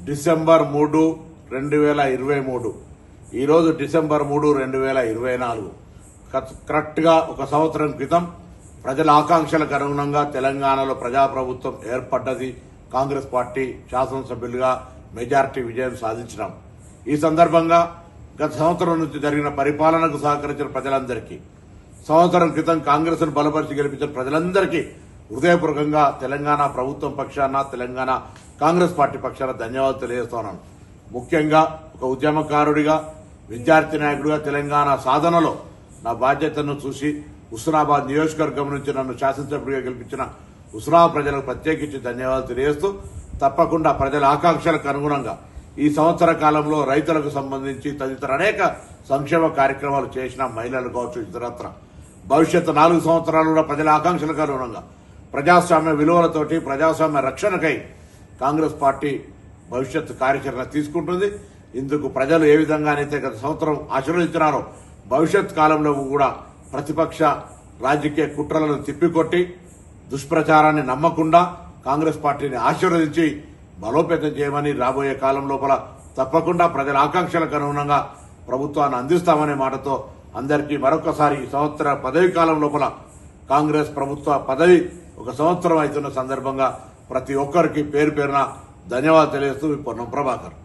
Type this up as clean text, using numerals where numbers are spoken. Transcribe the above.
December 3, 2023 ఈరోజు December 3, 2024 కరెక్ట్గా ఒక సంవత్సరం క్రితం ప్రజల ఆకాంక్షలకు అనుగుణంగా తెలంగాణలో ప్రజాప్రభుత్వం ఏర్పడ్డది. కాంగ్రెస్ పార్టీ శాసనసభ్యులుగా మెజార్టీ విజయం సాధించినాం. ఈ సందర్భంగా గత సంవత్సరం నుంచి జరిగిన పరిపాలనకు సహకరించిన ప్రజలందరికీ, సంవత్సరం క్రితం కాంగ్రెస్ ను బలపరిచి గెలిపించిన ప్రజలందరికీ హృదయపూర్వకంగా తెలంగాణ ప్రభుత్వం పక్షాన, తెలంగాణ కాంగ్రెస్ పార్టీ పక్షాన ధన్యవాదాలు తెలియజేస్తున్నాను. ముఖ్యంగా ఒక ఉద్యమకారుడిగా, విద్యార్థి నాయకుడిగా తెలంగాణ సాధనలో నా బాధ్యతను చూసి హుస్నాబాద్ నియోజకవర్గం నుంచి నన్ను శాసనసభ్యుడిగా గెలిపించిన హుస్నాబాద్ ప్రజలకు ప్రత్యేకించి ధన్యవాదాలు తెలియజేస్తూ, తప్పకుండా ప్రజల ఆకాంక్షలకు అనుగుణంగా ఈ సంవత్సర కాలంలో రైతులకు సంబంధించి తదితర అనేక సంక్షేమ కార్యక్రమాలు చేసిన మహిళలు కావచ్చు, ఇతరత్ర భవిష్యత్తు 4 సంవత్సరాలు కూడా ప్రజల ఆకాంక్షలకు అనుగుణంగా ప్రజాస్వామ్య విలువలతోటి ప్రజాస్వామ్య రక్షణకై కాంగ్రెస్ పార్టీ భవిష్యత్తు కార్యాచరణ తీసుకుంటుంది. ఇందుకు ప్రజలు ఏ విధంగానైతే గత సంవత్సరం ఆశీర్వదించినారో భవిష్యత్ కాలంలో కూడా ప్రతిపక్ష రాజకీయ కుట్రలను తిప్పికొట్టి దుష్ప్రచారాన్ని నమ్మకుండా కాంగ్రెస్ పార్టీని ఆశీర్వదించి బలోపేతం చేయమని రాబోయే కాలం లోపల తప్పకుండా ప్రజల ఆకాంక్షలకు అనుగుణంగా ప్రభుత్వాన్ని అందిస్తామనే మాటతో అందరికీ మరొకసారి ఈ సంవత్సర పదవి కాలం లోపల కాంగ్రెస్ ప్రభుత్వ పదవి ఒక సంవత్సరం అవుతున్న సందర్భంగా ప్రతి ఒక్కరికి పేరు పేరున ధన్యవాదాలు తెలియజేస్తూ పొన్నం ప్రభాకర్.